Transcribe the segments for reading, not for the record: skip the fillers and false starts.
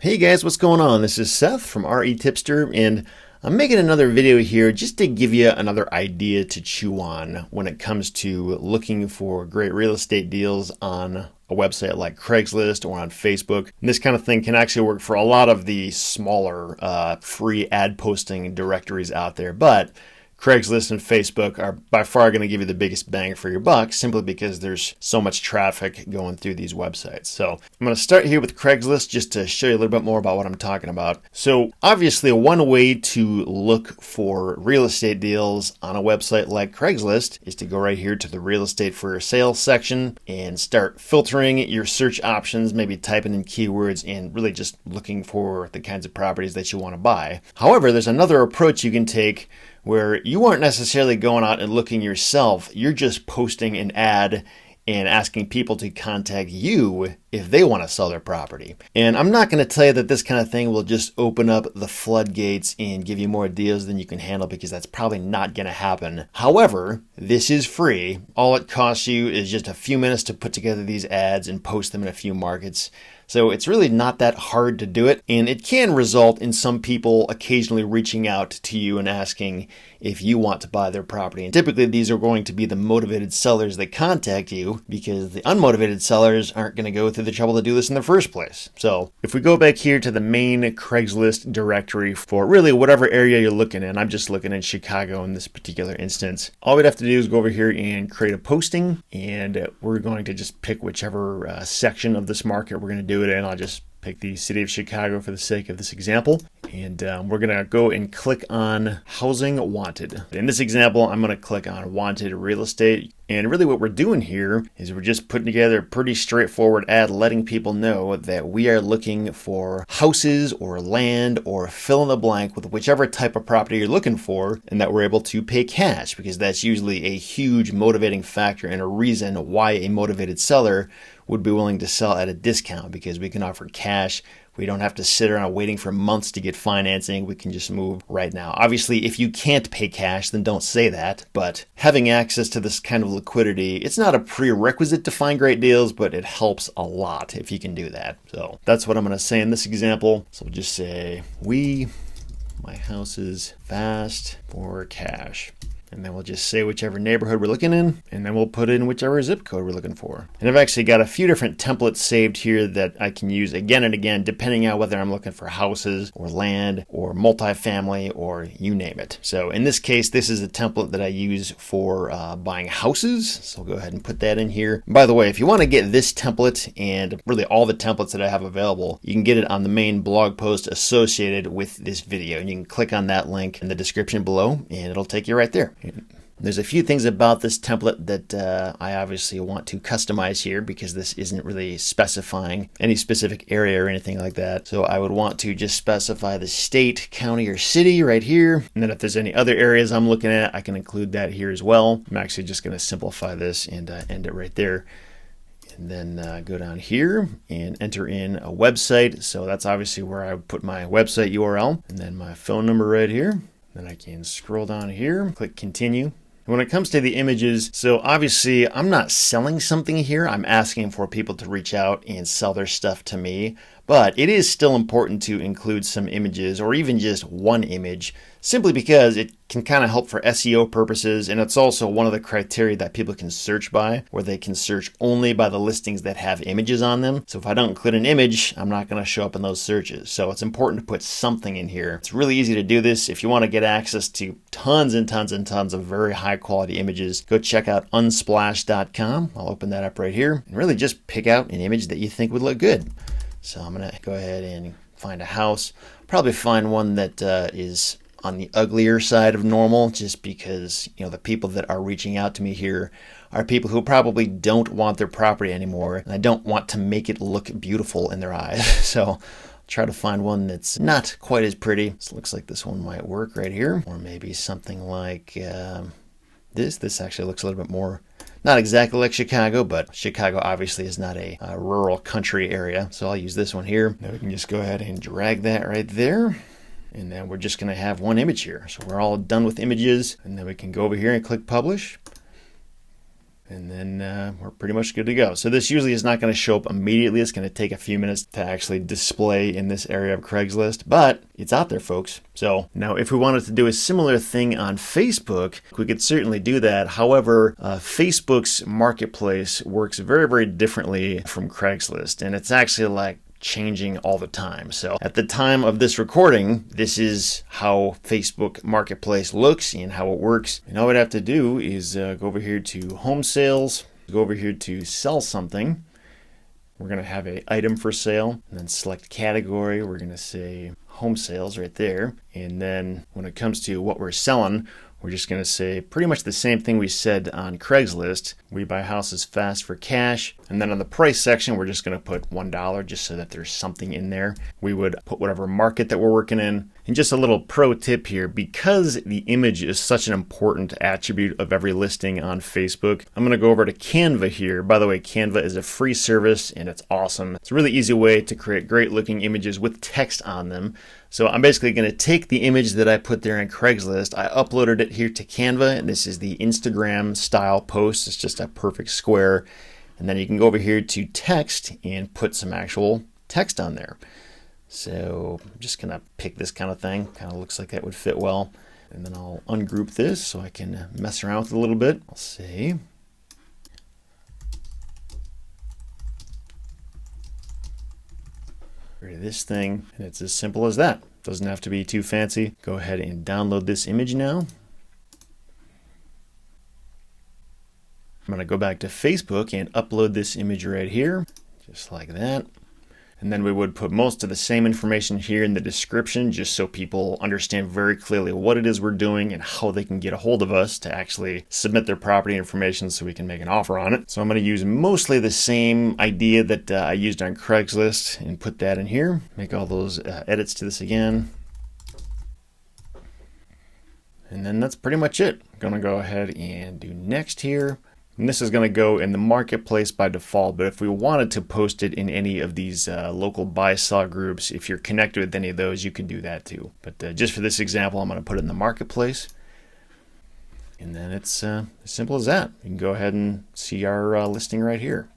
Hey guys, what's going on? This is Seth from REtipster, and I'm making another video here just to give you another idea to chew on when it comes to looking for great real estate deals on a website like Craigslist or on Facebook. And this kind of thing can actually work for a lot of the smaller free ad posting directories out there, but Craigslist and Facebook are by far going to give you the biggest bang for your buck simply because there's so much traffic going through these websites. So I'm going to start here with Craigslist just to show you a little bit more about what I'm talking about. So obviously one way to look for real estate deals on a website like Craigslist is to go right here to the real estate for sale section and start filtering your search options, maybe typing in keywords and really just looking for the kinds of properties that you want to buy. However, there's another approach you can take where you aren't necessarily going out and looking yourself. You're just posting an ad and asking people to contact you if they want to sell their property. And I'm not going to tell you that this kind of thing will just open up the floodgates and give you more deals than you can handle, because that's probably not going to happen. However, this is free. All it costs you is just a few minutes to put together these ads and post them in a few markets. So it's really not that hard to do it, and it can result in some people occasionally reaching out to you and asking if you want to buy their property. And typically these are going to be the motivated sellers that contact you, because the unmotivated sellers aren't going to go through the trouble to do this in the first place. So if we go back here to the main Craigslist directory for really whatever area you're looking in, I'm just looking in Chicago in this particular instance. All we'd have to do is go over here and create a posting, and we're going to just pick whichever section of this market we're going to do it in. I'll just pick the city of Chicago for the sake of this example. And we're going to go and click on Housing Wanted. In this example, I'm going to click on Wanted Real Estate. And really what we're doing here is we're just putting together a pretty straightforward ad letting people know that we are looking for houses or land or fill in the blank with whichever type of property you're looking for, and that we're able to pay cash, because that's usually a huge motivating factor and a reason why a motivated seller would be willing to sell at a discount, because we can offer cash. We don't have to sit around waiting for months to get financing. We can just move right now. Obviously, if you can't pay cash, then don't say that. But having access to this kind of liquidity, it's not a prerequisite to find great deals, but it helps a lot if you can do that. So that's what I'm going to say in this example. So we'll just say, my house is fast for cash. And then we'll just say whichever neighborhood we're looking in, and then we'll put in whichever zip code we're looking for. And I've actually got a few different templates saved here that I can use again and again, depending on whether I'm looking for houses or land or multifamily or you name it. So in this case, this is a template that I use for buying houses. So I'll go ahead and put that in here. By the way, if you want to get this template and really all the templates that I have available, you can get it on the main blog post associated with this video. And you can click on that link in the description below, and it'll take you right there. There's a few things about this template that I obviously want to customize here, because this isn't really specifying any specific area or anything like that. So I would want to just specify the state, county, or city right here. And then if there's any other areas I'm looking at, I can include that here as well. I'm actually just going to simplify this and end it right there. And then go down here and enter in a website. So that's obviously where I would put my website URL, and then my phone number right here. Then I can scroll down here, click continue. When it comes to the images, so obviously I'm not selling something here. I'm asking for people to reach out and sell their stuff to me. But it is still important to include some images, or even just one image, simply because it can kind of help for SEO purposes. And it's also one of the criteria that people can search by, where they can search only by the listings that have images on them. So if I don't include an image, I'm not going to show up in those searches. So it's important to put something in here. It's really easy to do this. If you want to get access to tons and tons and tons of very high quality images, go check out unsplash.com. I'll open that up right here and really just pick out an image that you think would look good. So I'm going to go ahead and find a house. Probably find one that is on the uglier side of normal, just because, the people that are reaching out to me here are people who probably don't want their property anymore, and I don't want to make it look beautiful in their eyes. So I'll try to find one that's not quite as pretty. So it looks like this one might work right here, or maybe something like this. This actually looks a little bit more, not exactly like Chicago, but Chicago obviously is not a rural country area. So I'll use this one here. Now we can just go ahead and drag that right there. And then we're just going to have one image here. So we're all done with images. And then we can go over here and click publish. And then we're pretty much good to go. So this usually is not going to show up immediately. It's going to take a few minutes to actually display in this area of Craigslist, but it's out there, folks. So now if we wanted to do a similar thing on Facebook, we could certainly do that. However, Facebook's marketplace works very, very differently from Craigslist. And it's actually like changing all the time. So at the time of this recording, this is how Facebook Marketplace looks and how it works. And all we'd have to do is go over here to Home Sales, go over here to Sell Something. We're going to have an item for sale, and then select category. We're going to say Home Sales right there. And then when it comes to what we're selling, we're just going to say pretty much the same thing we said on Craigslist. We buy houses fast for cash. And then on the price section, we're just going to put $1 just so that there's something in there. We would put whatever market that we're working in. And just a little pro tip here, because the image is such an important attribute of every listing on Facebook, I'm going to go over to Canva here. By the way, Canva is a free service and it's awesome. It's a really easy way to create great looking images with text on them. So I'm basically going to take the image that I put there on Craigslist. I uploaded it here to Canva, and this is the Instagram style post. It's just a perfect square. And then you can go over here to text and put some actual text on there. So I'm just going to pick this kind of thing. Kind of looks like that would fit well. And then I'll ungroup this so I can mess around with it a little bit. I'll say, this thing, and it's as simple as that. Doesn't have to be too fancy. Go ahead and download this image now. I'm going to go back to Facebook and upload this image right here, just like that. And then we would put most of the same information here in the description, just so people understand very clearly what it is we're doing and how they can get a hold of us to actually submit their property information so we can make an offer on it. So I'm going to use mostly the same idea that I used on Craigslist and put that in here. Make all those edits to this again. And then that's pretty much it. I'm going to go ahead and do next here. And this is going to go in the marketplace by default, but if we wanted to post it in any of these local buy-sell groups, if you're connected with any of those, you can do that too. But just for this example, I'm going to put it in the marketplace. And then it's as simple as that. You can go ahead and see our listing right here.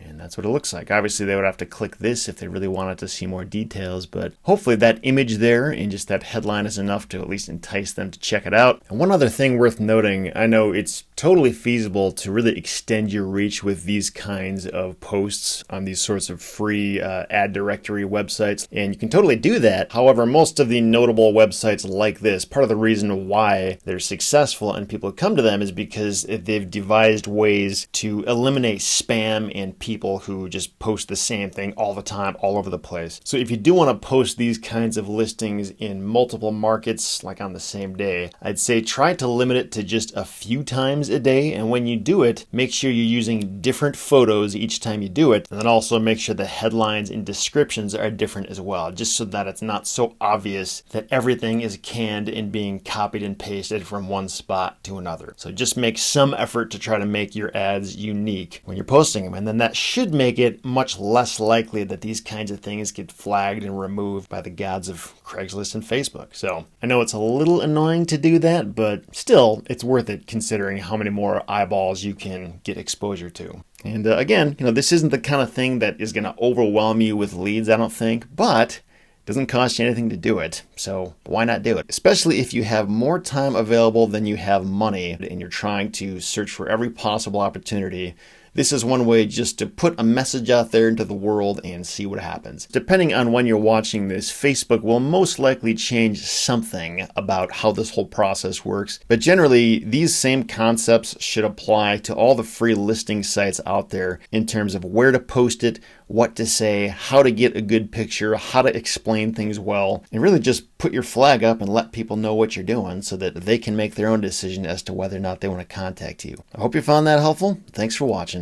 And that's what it looks like. Obviously, they would have to click this if they really wanted to see more details, but hopefully that image there and just that headline is enough to at least entice them to check it out. And one other thing worth noting, I know it's totally feasible to really extend your reach with these kinds of posts on these sorts of free ad directory websites, and you can totally do that. However, most of the notable websites like this, part of the reason why they're successful and people come to them is because they've devised ways to eliminate spam and people who just post the same thing all the time, all over the place. So if you do want to post these kinds of listings in multiple markets, like on the same day, I'd say try to limit it to just a few times a day. And when you do it, make sure you're using different photos each time you do it. And then also make sure the headlines and descriptions are different as well, just so that it's not so obvious that everything is canned and being copied and pasted from one spot to another. So just make some effort to try to make your ads unique when you're posting them. And then that should make it much less likely that these kinds of things get flagged and removed by the gods of Craigslist and Facebook. So I know it's a little annoying to do that, but still it's worth it considering how many more eyeballs you can get exposure to. And again, this isn't the kind of thing that is going to overwhelm you with leads, I don't think, but it doesn't cost you anything to do it. So why not do it? Especially if you have more time available than you have money and you're trying to search for every possible opportunity. This is one way just to put a message out there into the world and see what happens. Depending on when you're watching this, Facebook will most likely change something about how this whole process works. But generally, these same concepts should apply to all the free listing sites out there in terms of where to post it, what to say, how to get a good picture, how to explain things well, and really just put your flag up and let people know what you're doing so that they can make their own decision as to whether or not they want to contact you. I hope you found that helpful. Thanks for watching.